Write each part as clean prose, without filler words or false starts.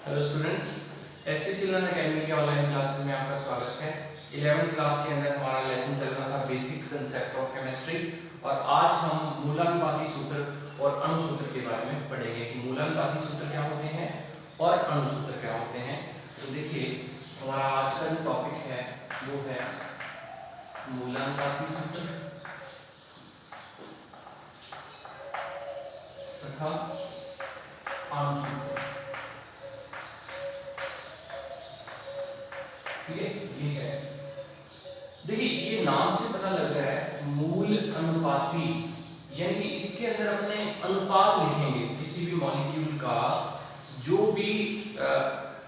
Hello students, SK children academy के online classes में आपका स्वागत है। 11वीं क्लास के अंदर हमारा लेसन चल रहा था बेसिक कंसेप्ट ऑफ केमिस्ट्री और आज हम मूलानुपाती सूत्र और अणुसूत्र के बारे में पढ़ेंगे कि मूलानुपाती सूत्र क्या होते हैं और अणुसूत्र क्या होते हैं। तो देखिए, हमारा आज का जो टॉपिक है वो है मूलानुपाती सूत्र तथा अणुसूत्र। ठीक है, ये है। देखिए, ये नाम से पता लग रहा है मूल अनुपाती, यानी कि इसके अंदर अपने अनुपात लिखेंगे किसी भी मॉलिक्यूल का, जो भी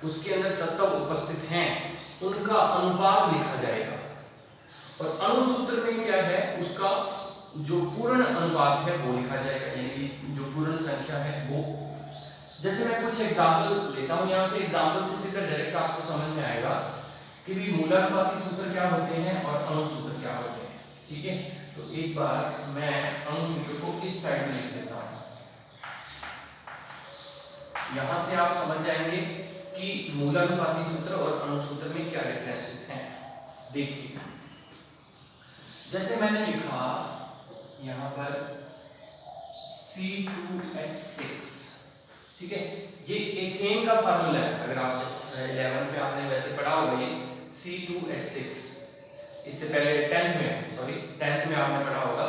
उसके अंदर तत्व उपस्थित हैं उनका अनुपात लिखा जाएगा। और अणुसूत्र में क्या है, उसका जो पूर्ण अनुपात है वो लिखा जाएगा, यानी कि जो पूर्ण संख्या है वो। जैसे मैं कुछ एग्जाम्पल लेता हूँ, यहाँ से एग्जाम्पल से सीधा डायरेक्ट आपको समझ में आएगा कि भी मूलानुपाती सूत्र क्या होते हैं और अणुसूत्र क्या होते हैं। ठीक है, तो एक बार मैं अणुसूत्र को इस साइड में लिख देता हूं। यहां से आप समझ जाएंगे कि मूलानुपाती सूत्र और अणुसूत्र में क्या डिफरेंसेस हैं। देखिए, जैसे मैंने लिखा यहां पर C2H6, ठीक है, ये एथेन का फार्मूला है। अगर आप 11th में आपने वैसे पढ़ा होगा ये C2H6, इससे पहले 10th में आपने पढ़ा होगा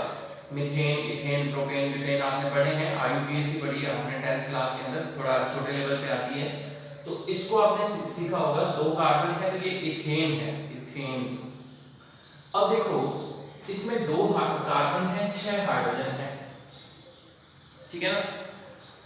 मीथेन, इथेन, प्रोपेन, ब्यूटेन आपने पढ़े हैं। IUPAC पढ़ी है आपने 10th क्लास के अंदर, थोड़ा छोटे लेवल पे आती है। तो इसको आपने सीखा होगा, 2 कार्बन है तो ये इथेन है, इथेन। अब देखो, इसमें 2 कार्बन है, 6 हाइड्रोजन है, ठीक है ना।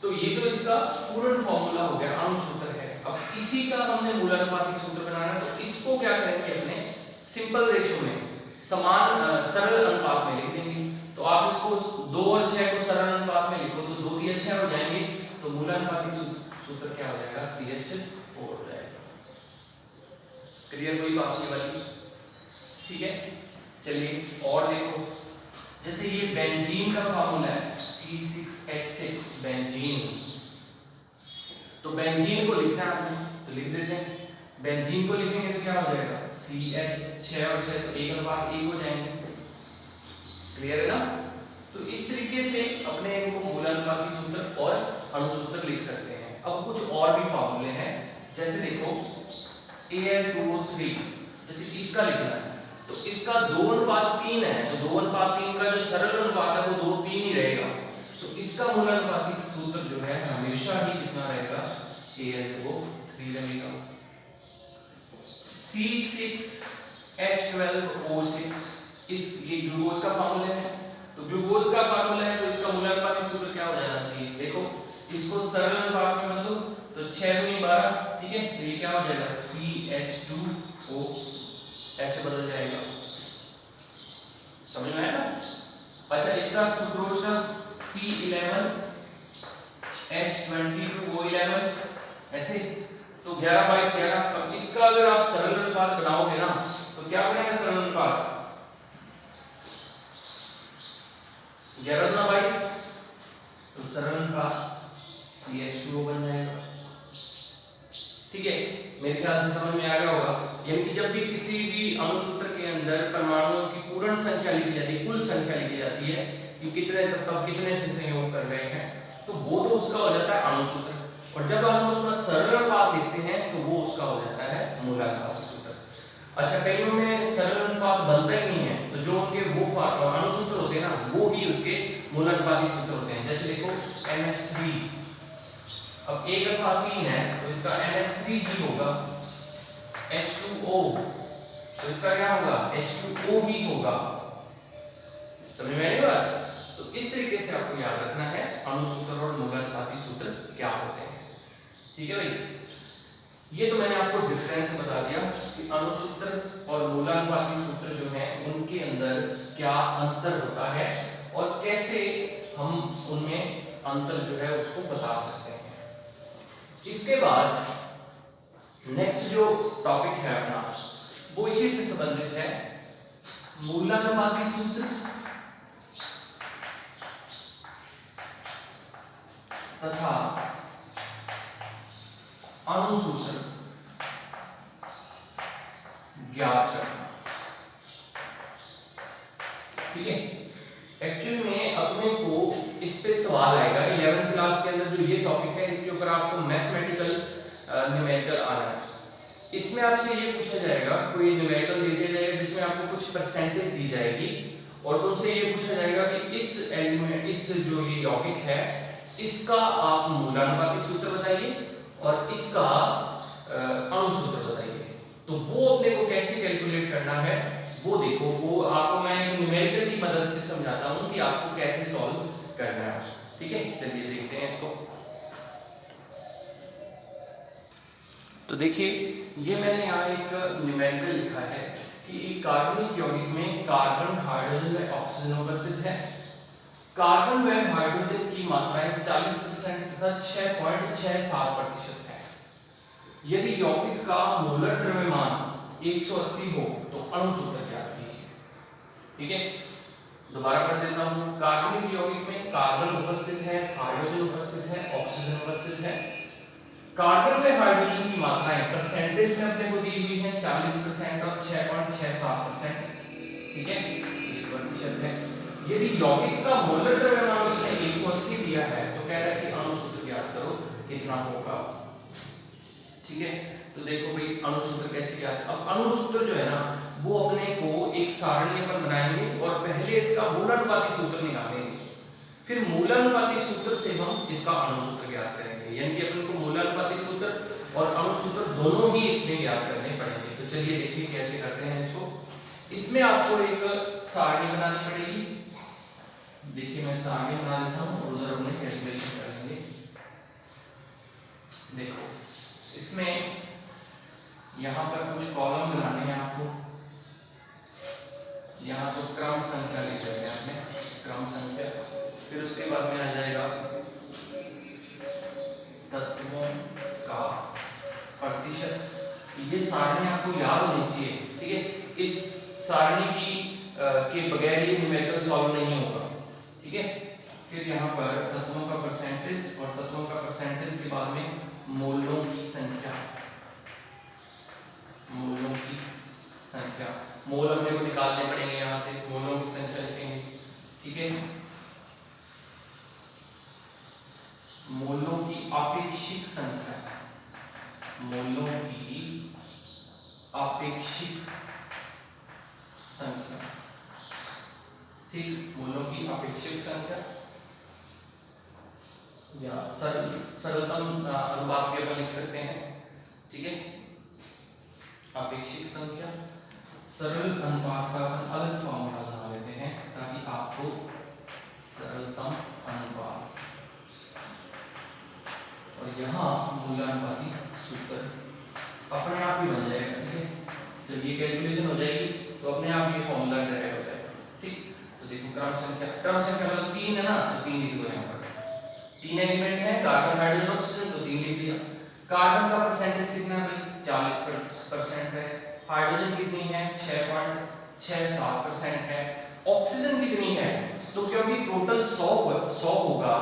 तो ये तो इसका पूर्ण फॉर्मूला हो गया, अणुसूत्र है। अब इसी का हमने मूलानुपाती सूत्र बनाना है, तो इसको क्या करेंगे, अपने सिंपल रेशियो में, समान सरल अनुपात में लिख देंगे। तो आप इसको 2 और 6 को सरल अनुपात में लिखो तो 2 3 6 हो जाएंगे, तो मूलानुपाती सूत्र क्या हो जाएगा, CH4 हो जाएगा। क्लियर कोई बात नहीं वाली? ठीक है, चलिए और देखो, जैसे ये बेंजीन का फार्मूला है C6H6 बेंजीन, तो बेंजीन को लिखना है आपने, तो लिख देते हैं। बेंजीन को लिखेंगे तो क्या हो जाएगा, CH, 6 और 6 तो 1:1 हो जाएंगे। क्लियर है ना। तो इस तरीके से अपने इनको मूलानुपाती सूत्र और अणुसूत्र लिख सकते हैं। अब कुछ और भी फार्मूले हैं, जैसे देखो Al2O3, जैसे इसका लिखना है तो इसका 2:3 है, तो 2:3 का जो सरल अनुपात है वो 2:3 ही रहेगा। तो इसका मूलानुपाती सूत्र जो है हमेशा ही कितना रहेगा, Al2O3 रहेगा। C6H12O6, इस ये ग्लूकोज का फार्मूला है, तो ग्लूकोज का फार्मूला है तो इसका मूलानुपाती सूत्र क्या हो जाना चाहिए, देखो इसको सरल अनुपात में बदलो तो 6 दूनी 12, ठीक है, तो ये क्या हो जाएगा CH2O, ऐसे बदल जाएगा। समझ में आया ना। अच्छा, इसका सुक्रोज का C11H22O11, ऐसे तो 11 22 11। अब इसका अगर आप सरल अनुपात बनाओगे ना तो क्या बनेगा, सरल अनुपात 11 गुना 22, तो सरल अनुपात CH2O बन जाएगा। ठीक है, मेरे ख्याल से समझ में आ गया होगा। यानी कि जब भी किसी भी अणुसूत्र के अंदर परमाणुओं की पूर्ण संख्या लिखी जाती है, कुल संख्या लिखी जाती है कि कितने तत्व कितने से संयोग कर रहे हैं, तो वो तो उसका हो जाता है अणुसूत्र। और जब हम उसमें सरल अनुपात लिखते हैं तो वो उसका हो जाता है मूलानुपाती सूत्र। अच्छा, कईयों में सरल अनुपात बनता ही नहीं है, तो जो उनके वो अणुसूत्र होते हैं ना वो ही उसके मूलानुपाती सूत्र होते हैं। जैसे देखो NH3, अब 1:3 है तो इसका NH3 ही होगा। H2O, तो इसका क्या होगा, H2O ही होगा। समझ में आई बात। तो इस तरीके से आपको याद रखना है अणुसूत्र और मूलानुपाती सूत्र क्या होते हैं। ठीक है भाई, ये तो मैंने आपको डिफरेंस बता दिया कि अणुसूत्र और मूलानुपाती सूत्र जो है उनके अंदर क्या अंतर होता है और कैसे हम उनमें अंतर जो है उसको बता सकते हैं। इसके बाद नेक्स्ट जो टॉपिक है अपना वो इसी से संबंधित है, मूलानुपाती सूत्र तथा अणुसूत्र ज्ञात करना। ठीक है, एक्चुअली में अपने को इस पे सवाल आएगा 11th क्लास के अंदर जो ये टॉपिक है इसके ऊपर आपको मैथमेटिकल न्यूमेरिकल आना है। इसमें आपसे ये पूछा जाएगा, कोई न्यूमेरिकल दे दिया जाएगा जिसमें आपको कुछ परसेंटेज दी जाएगी और तुमसे ये पूछा जाएगा कि इस एलिमेंट, इस जो ये यौगिक है इसका आप मूलानुपाती सूत्र बताइए और इसका अणुसूत्र बताइए। तो वो अपने को कैसे कैलकुलेट करना है वो देखो, वो आपको मैं एक न्यूमेरिकल की मदद से समझाता हूं कि आपको कैसे सॉल्व करना है उसको। ठीक है, चलिए देखते हैं इसको। तो देखिए ये मैंने यहाँ एक न्यूमेरिकल लिखा है कि कार्बनिक यौगिक में कार्बन, हाइड्रोजन व ऑक्सीजन उपस्थित है। कार्बन व हाइड्रोजन की मात्राएं 40% तथा 6.67% है। यदि यौगिक का मोलर द्रव्यमान 180 हो तो अणुसूत्र ज्ञात कीजिए। ठीक है, दोबारा पढ़ देता हूं। कार्बनिक यौगिक में कार्बन उपस्थित है, हाइड्रोजन उपस्थित है, ऑक्सीजन उपस्थित है। कार्बन व हाइड्रोजन की मात्राएं परसेंटेज में अपने को दी हुई है 40% और 6.67%। ठीक है, ये प्रतिशत है। यदि यौगिक का मोलर द्रव्यमान उसने 180 दिया है तो कह रहा है कि अणुसूत्र ज्ञात करो कितना होगा। ठीक है, तो देखो भाई अणुसूत्र कैसे ज्ञात। अब अणुसूत्र जो है ना वो अपने को एक सारणी अपन बनाएंगे और पहले इसका मूलानुपाती सूत्र निकालेंगे, फिर मूलानुपाती सूत्र से हम इसका अणुसूत्र ज्ञात करेंगे। यानी कि अपन को मूलानुपाती सूत्र और अणुसूत्र दोनों ही इसमें ज्ञात करने पड़ेंगे। तो चलिए देखिए कैसे करते हैं इसको। इसमें आपको एक सारणी बनानी पड़ेगी। देखिए मैं सारणी बना देता हूं और उधर अपने कैलकुलेशन करेंगे। देखो इसमें यहाँ पर कुछ कॉलम बनाने हैं आपको। यहाँ तो क्रम संख्या लिख देंगे आपने, क्रम संख्या। फिर उसके बाद में आ जाएगा तत्वों का प्रतिशत। ये सारणी आपको याद होनी चाहिए। ठीक है, इस सारणी की के बगैर ये न्यूमेरिकल सॉल्व नहीं होगा। ठीक है, फिर यहाँ पर तत्वों का परसेंटेज और तत्वों का परसेंटेज के बाद में मोलों की संख्या, मोलों की संख्या। मोल अपने को निकालने पड़ेंगे, यहाँ से मोलों की संख्या लिखेंगे। ठीक है, मोलों की अपेक्षित संख्या, मोलों की अपेक्षित संख्या। ठीक, मोलों की अपेक्षित संख्या या सरलतम अनुपात भी अपन लिख सकते हैं। ठीक है, अपेक्षित संख्या, सरल अनुपात का अपन अलग फॉर्मूला बना लेते हैं ताकि आपको सरलतम अनुपात और यहाँ मूलानुपाती सूत्र अपने आप ही बन जाएगा। ठीक है, जब ये कैलकुलेशन हो जाएगी तो अपने आप ये फॉर्मूला डायरेक्ट हो जाएगा। ठीक, तो देखो क्रम संख्या, क्रम संख्या मतलब 3 है ना, तो 3 लिख दो यहाँ पर। 3 एलिमेंट है, कार्बन, हाइड्रोजन, ऑक्सीजन, तो 3 लिख दिया। कार्बन का परसेंटेज कितना है भाई 40% है। हाइड्रोजन कितनी है 6.67% है। ऑक्सीजन कितनी है, तो क्योंकि टोटल 100 होगा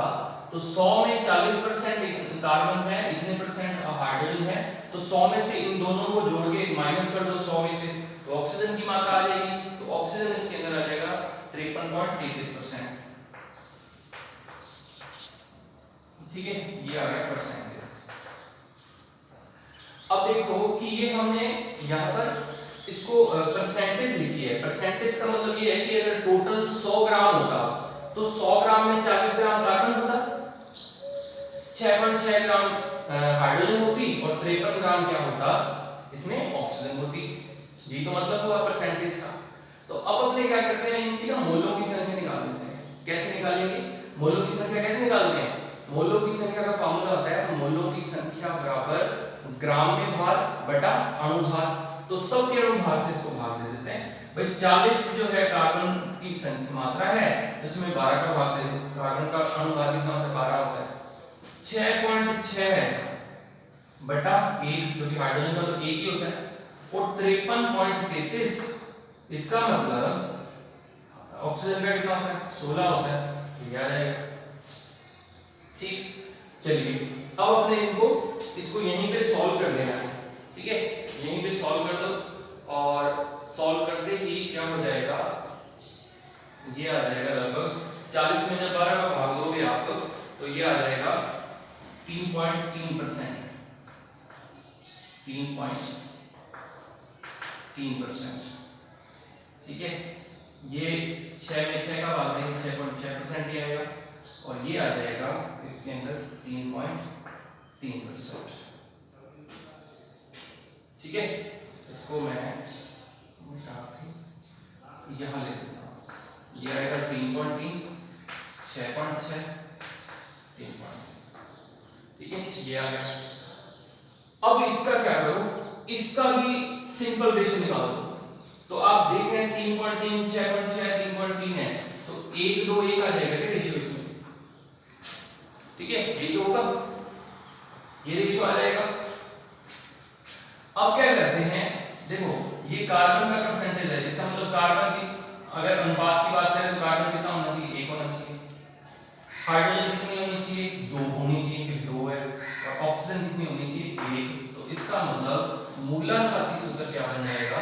तो 100 में 40% कार्बन है, इतने परसेंट हाइड्रोजन है, तो 100 में से इन दोनों को जोड़ के माइनस कर दो 100 में से, तो ऑक्सीजन की मात्रा आ जाएगी। तो ऑक्सीजन इसके अंदर आ जाएगा 53.33%। ठीक है, ये आ गया परसेंटेज। अब देखो कि ये हमने यहाँ पर इसको परसेंटेज लिखी है। परसेंटेज का मतलब ये है कि अगर टोटल 100 ग्राम होता तो 100 ग्राम में 40 ग्राम कार्बन होता, 6.6 ग्राम हाइड्रोजन होती और 53 ग्राम क्या होता, इसमें ऑक्सीजन होती। ये तो मतलब हुआ परसेंटेज का। तो अब अपने क्या करते हैं, इनकी ना मोलों की संख्या निकाल लेते हैं। कैसे निकालेंगे मोलों की संख्या, कैसे निकालते हैं? मोलों की संख्या का फार्मूला होता है मोलों की संख्या बराबर ग्राम में भार बटा अणु भार। तो सब के अणु भार से इसको भाग दे देते हैं। भाई 40 जो है कार्बन की मात्रा है, इसमें 12 का भाग दे दो। कार्बन का अणु भार कितना होता है 12 होता है। 6.6 बटा 1, क्योंकि हाइड्रोजन का तो 1 ही होता है, और 53.33, इसका मतलब ऑक्सीजन का कितना होता है 16 होता है। तो ये आ जाएगा। ठीक, चलिए अब अपने इनको इसको यहीं पे सॉल्व कर लेना है, ठीक है, यहीं पे सॉल्व कर दो और सॉल्व करते ही क्या हो जाएगा, ये आ जाएगा लगभग 40 में जब 12 का भाग दोगे आप तो ये आ जाएगा 3.3%, 3.3%, ठीक है। ये 6 में 6 का भाग देंगे 6.6% ही आएगा और ये आ जाएगा इसके अंदर 3.3%, ठीक है। इसको मैं यहाँ ले लेता हूँ, ये आएगा 3.3, 6.6, 3.3, ठीक है, ये आ गया। अब इसका क्या करो, इसका भी सिंपल रेशियो निकाल दो। तो आप देख रहे हैं 3.3, 6.6, 3.3 है, तो 1 2 1 आ जाएगा क्या रेशियो इसमें, ठीक है, ये तो होगा, ये रेशियो आ जाएगा। अब क्या करते हैं, देखो ये कार्बन का परसेंटेज है, इसका मतलब कार्बन की अगर अनुपात की बात करें तो कार्बन कितना होना चाहिए, 1 होना चाहिए। हाइड्रोजन कितनी होनी चाहिए, 2 होनी चाहिए, क्योंकि 2 है। और ऑक्सीजन कितनी होनी चाहिए, 1। तो इसका मतलब मूलानुपाती सूत्र क्या बन जाएगा,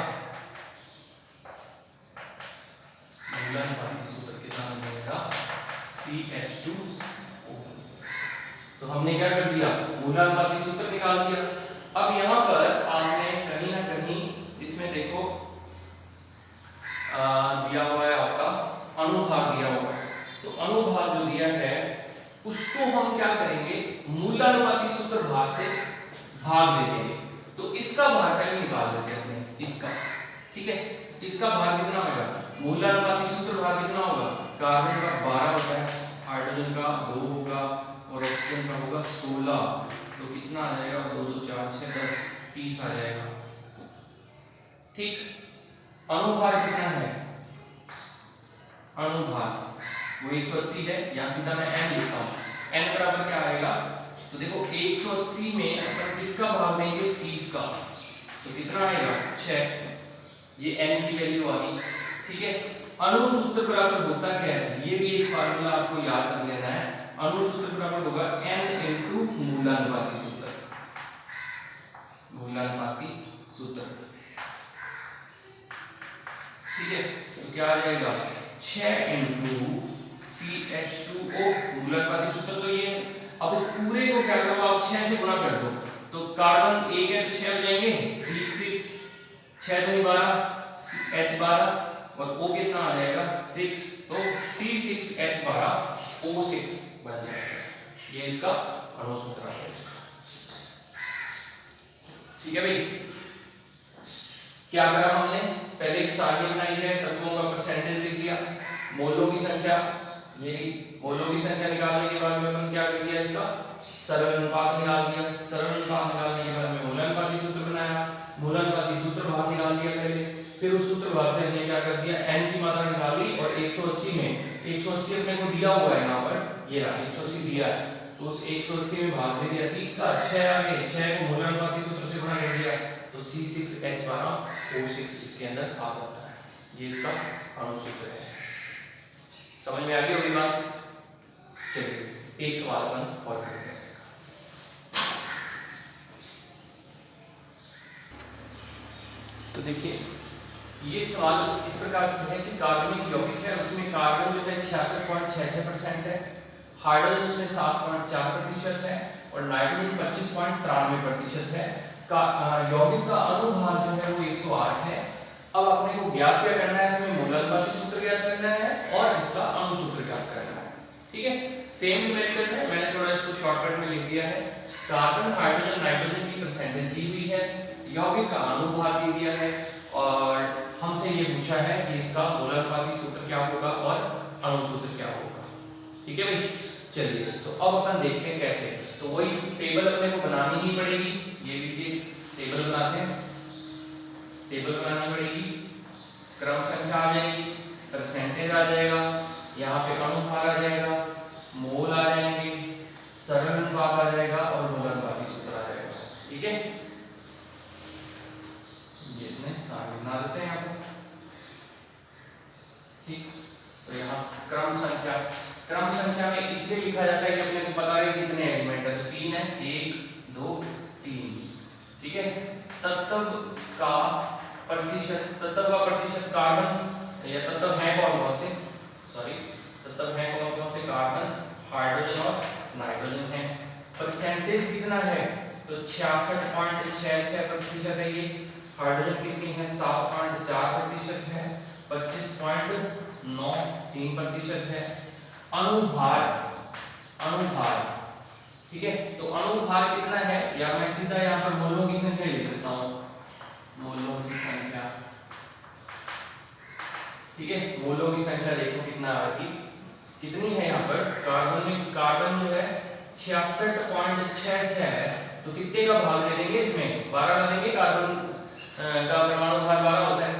मूलानुपाती सूत्र कितना बन जाएगा, CH2O। तो हमने क्या कर दिया, मूलानुपाती सूत्र निकाल दिया। अब यहाँ पर आपने कहीं ना कहीं इसमें देखो दिया हुआ है आपका अनुभाग दिया हुआ है, तो अनुभाग जो दिया है उसको हम क्या करेंगे, मूलानुपाती सूत्र भाग से भाग दे देंगे। तो इसका भाग पहले निकाल देते हैं हमने, इसका, ठीक है, इसका भाग कितना होगा, मूलानुपाती सूत्र भाग कितना होगा, कार्बन का 12 होता है, हाइड्रोजन का 2 होगा और ऑक्सीजन का होगा 16। तो कितना आ जाएगा, 2 2 4 6 10 30 आ जाएगा, ठीक। अनुभाग कितना है, अनुभाग वो 180 है, यहां सीधा मैं n लिखता हूं, n बराबर क्या आएगा, तो देखो 180 में अपन किसका भाग देंगे, 30 का, तो कितना आएगा 6, ये n की वैल्यू आ गई, ठीक है। अनुसूत्र बराबर होता क्या है, ये भी एक फार्मूला आपको याद कर लेना है, अनुसूत्र बराबर होगा n इनटू मूलानुपाती सूत्र, मूलानुपाती सूत्र, ठीक है। तो क्या आ जाएगा 6 इनटू CH2O, मूलानुपाती सूत्र तो ये। अब इस पूरे को क्या करो आप 6 से गुणा कर दो, तो कार्बन 1 है तो 6 हो जाएंगे, C6, 6 दूनी 12, H12 और O कितना आ जाएगा 6, तो C6H12O6 बन जाएगा, ये इसका अनुसूत्र आ जाएगा, ठीक है भाई। क्या करा हमने, पहले एक सारणी बनाई है, तत्वों का परसेंटेज लिख दिया, मोलों की संख्या, ये मोलों की संख्या निकालने के बाद में अपन क्या कर दिया, इसका सरल अनुपात निकाल दिया, सरल अनुपात निकालने के बाद में मूलानुपाती सूत्र बनाया, मूलानुपाती सूत्र भाग निकाल दिया पहले, फिर उस सूत्र भाग से हमने क्या कर दिया, n की मात्रा निकाली और 180 में 180 अपने को दिया हुआ है, यहाँ पर ये रहा 180 दिया है, तो उस 180 में भाग दे दिया 30 का, 6 आ गए, 6 को मूलानुपाती सूत्र से गुणा कर दिया, तो C6H12O6 इसके अंदर आ जाता है, ये इसका अनुसूत्र है। समझ में आ गई होगी बात, चलिए एक सवाल अपन और करते हैं इसका। तो देखिए ये सवाल इस प्रकार से है कि कार्बनिक यौगिक है, उसमें कार्बन जो है 66.66% है, हाइड्रोजन उसमें 7.4% है और नाइट्रोजन 25.93% है। यौगिक का अनुभाग जो है वो 108 है। अब अपने को ज्ञात क्या करना है, इसमें मूलानुपाती सूत्र ज्ञात करना है और इसका अनुसूत्र ज्ञात करना है, ठीक है। सेम न्यूमेरिकल है, मैंने थोड़ा इसको शॉर्टकट में लिख दिया है। कार्बन हाइड्रोजन नाइट्रोजन की परसेंटेज दी हुई है, यौगिक का अनुभाग दे दिया है और हमसे ये पूछा है कि इसका मूलानुपाती सूत्र क्या होगा और अनुसूत्र क्या होगा, ठीक है भाई। चलिए तो अब अपन देखते हैं कैसे, तो वही टेबल अपने को बनानी ही पड़ेगी। ये लीजिए टेबल बनाते हैं, टेबल बनानी पड़ेगी, क्रम संख्या आ जाएगी, परसेंटेज आ जाएगा, यहाँ पे अनुभाग आ जाएगा, मोल आ जाएंगे, सरल अनुपात आ जाएगा और मूलानुपाती सूत्र आ जाएगा, ठीक है। ये इतने सारे बना देते हैं यहाँ पे, ठीक। तो यहाँ क्रम संख्या, क्रम संख्या में इसलिए लिखा जाता है कि अपने को पता है कितने एलिमेंट है, तो 3 है, 1 2 ठीक है। तत्व का प्रतिशत कार्बन या तत्व है कौन कौन से, सॉरी तत्व है कौन कौन से, कार्बन, हाइड्रोजन और नाइट्रोजन है। परसेंटेज कितना है, तो 66.66% है ये। हाइड्रोजन कितनी है, 7.4% है। 25.93% है। अनुभार, ठीक है, तो अनुभार कितना है, या मैं सीधा यहाँ पर मोलों की संख्या लिख देता हूँ, मोलों की संख्या, ठीक है। मोलों की संख्या देखो कितना आएगी, कितनी है यहाँ पर, कार्बन जो है 66.66 है, तो कितने का भाग दे देंगे इसमें, 12 डालेंगे, कार्बन का परमाणु भार 12 होता है।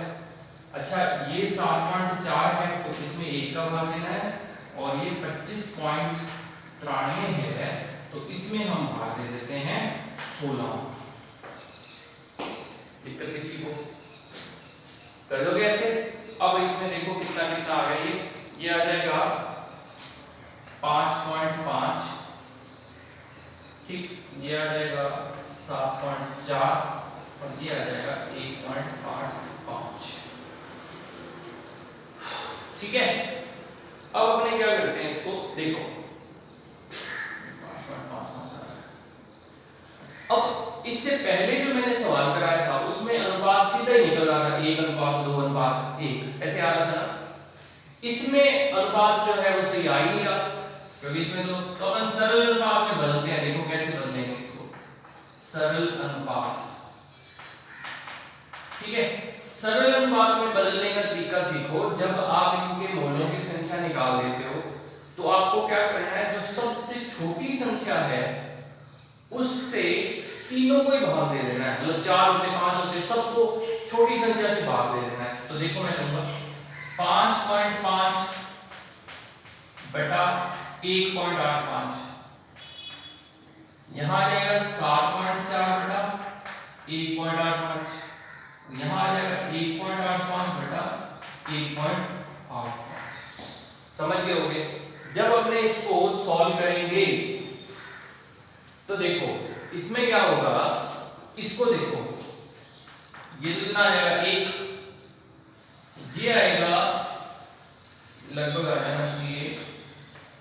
अच्छा ये 7.4 है, तो इसमें 1 का भाग देना है, और ये 25.93 है, तो इसमें हम भाग दे देते हैं 16। दिक्कत किसी को, कर दोगे ऐसे। अब इसमें देखो कितना कितना आ गया, ये आ जाएगा 5.5, ठीक, ये आ जाएगा 7.4 और ये आ जाएगा 1.85, ठीक है। अब अपने क्या करते हैं इसको, देखो 5.5। अब इससे पहले जो मैंने सवाल कराया था उसमें अनुपात सीधा ही निकल रहा था, 1:2:1, ऐसे आ रहा था। इसमें अनुपात जो है वो सही आ ही नहीं रहा, क्योंकि इसमें तो अपन सरल अनुपात में बदलते हैं। देखो कैसे बदलेंगे इसको, सरल अनुपात, ठीक है। सरल अनुपात में बदलने का तरीका सीखो। जब आप इनके मोलों की संख्या निकाल देते हो तो आपको क्या करना है, जो सबसे छोटी संख्या है उससे तीनों को ही भाग दे देना है, मतलब 4 होते 5 होते सबको छोटी संख्या से भाग दे देना है। तो देखो मैं कहूंगा 5.5 बटा 1.85, यहां आ जाएगा 7.4 बटा 1.85, यहां आ जाएगा 1.85 बटा 1.85। समझ गए होगे। जब अपने इसको सॉल्व करेंगे तो देखो इसमें क्या होगा, इसको देखो, ये कितना आ जाएगा 1, ये आएगा लगभग आ जाना चाहिए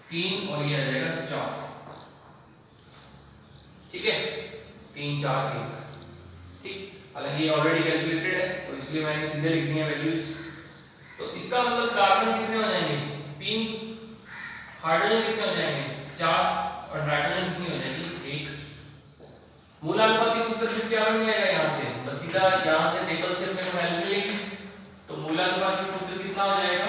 3, और ये आ जाएगा 4, ठीक है, 3 4 1, ठीक। हालांकि ये ऑलरेडी कैलकुलेटेड है तो इसलिए मैंने सीधे लिख दिया वैल्यूज। तो इसका मतलब कार्बन कितने हो जाएंगे 3, हाइड्रोजन कितने हो जाएंगे 4, और नाइट्रोजन कितनी हो जाएगी 1। मूलानुपाती सूत्र से क्या बन जाएगा, यहां से बस सीधा यहां से टेबल से अपने को हेल्प मिलेगी। तो मूलानुपाती सूत्र कितना हो जाएगा,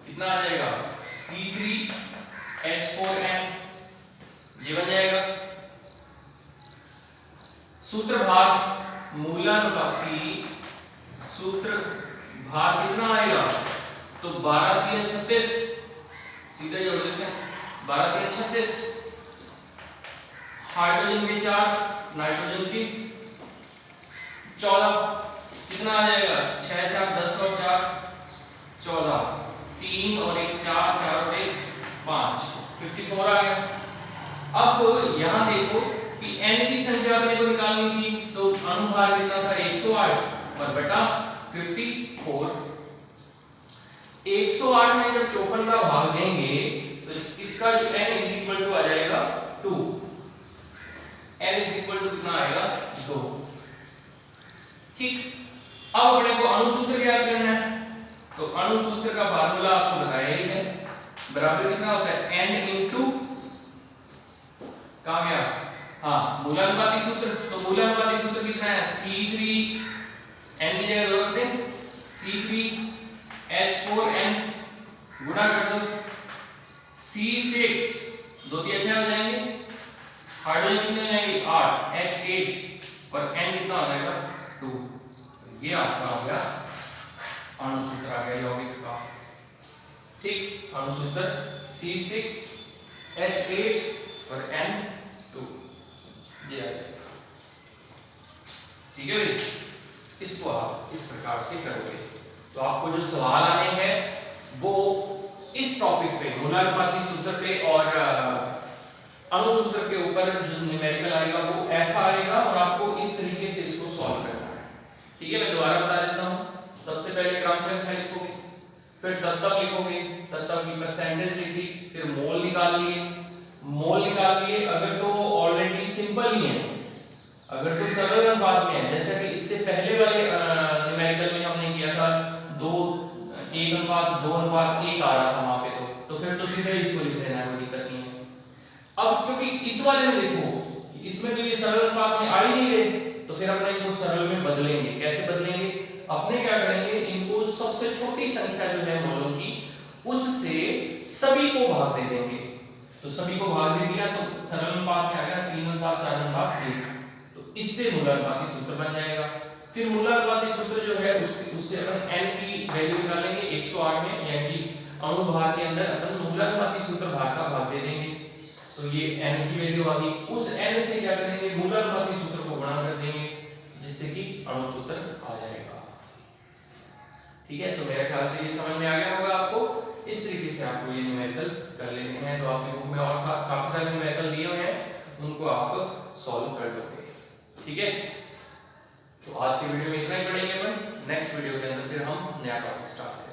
कितना आ जाएगा C3H4n, ये बन जाएगा। सूत्र भाग, मूलानुपाती सूत्र भाग कितना आएगा, तो 12 3 36, सीधा जोड़ देते हैं 12 3 36, हाइड्रोजन के 4, नाइट्रोजन की 14, कितना आ जाएगा 6 4 10 और 4 14, 3 और 1 4, 4 और 1 5, 54 आ गया। अब यहां देखो कि n की संख्या अपने को निकालनी थी, तो अनुभार कितना था 108 और बटा 54। 108 में जब 54 का भाग देंगे तो इसका जो n आ जाएगा 2, n कितना आएगा 2, ठीक। अब अपने को अणुसूत्र ज्ञात करना है, तो अणुसूत्र का फार्मूला आपको बताया ही है, बराबर कितना होता है n इंटू, कहां गया, हाँ मूलानुपाती सूत्र। तो मूलानुपाती सूत्र कितना है C3 n की जगह दो रखते हैं, C3H4n गुणा कर दो C6, 2 3 6 हो जाएंगे, हाइड्रोजन कितने हो जाएंगे 8, H8 और n कितना हो जाएगा 2। ये आपका हो गया अणुसूत्र, आ गया यौगिक का, ठीक। अणुसूत्र C6H8 और N2, ये आ जाएगा, ठीक है भाई। इसको आप इस प्रकार से करोगे तो आपको जो सवाल आने हैं वो इस टॉपिक पे, मूलानुपाती सूत्र पे और अणुसूत्र के ऊपर जो न्यूमेरिकल आएगा वो ऐसा आएगा और आपको इस तरीके से इसको सॉल्व करना है। ठीक है, मैं दोबारा बता देता हूं। सबसे पहले क्रम संख्या लिखोगे, फिर तत्व लिखोगे, तत्व की परसेंटेज लिखी, फिर मोल निकाल लिए, मोल निकाल लिए। अगर तो ऑलरेडी सिंपल ही है, अगर तो सरल अनुपात में है, जैसे कि इससे पहले वाले न्यूमेरिकल में हमने किया था 1:2:1 आ रहा था वहां पे, तो फिर तो सीधे इसको लिख देना है, कोई दिक्कत नहीं है। अब क्योंकि इस वाले में देखो, इसमें तो ये सरल अनुपात में आ ही नहीं रहे, तो फिर अपने इनको सरल में बदलेंगे। कैसे बदलेंगे? अपने क्या करेंगे, इनको सबसे छोटी संख्या जो है मोलों की, उससे सभी को भाग दे देंगे। तो सभी को भाग दे दिया तो सरल अनुपात में आ गया 3:4:1। तो इससे मूलानुपाती सूत्र बन जाएगा। फिर मूलानुपाती सूत्र जो है उससे अपन n की वैल्यू निकालेंगे 108 में, यानी अणु भार के अंदर अपन मूलानुपाती सूत्र भार का भाग दे देंगे। तो ये n की वैल्यू आ गई, उस n से क्या करेंगे, मूलानुपाती सूत्र को गुणा कर देंगे, जिससे कि अणु सूत्र आ जाएगा। ठीक है, तो मेरे ख्याल से ये समझ में आ गया होगा आपको। इस तरीके से आपको ये न्यूमेरिकल कर लेने हैं। तो आपकी बुक में और काफी सारे न्यूमेरिकल दिए हुए हैं, उनको आप सॉल्व कर दोगे। ठीक है, तो आज की वीडियो में इतना ही पढ़ेंगे अपन। नेक्स्ट वीडियो के अंदर फिर हम नया टॉपिक स्टार्ट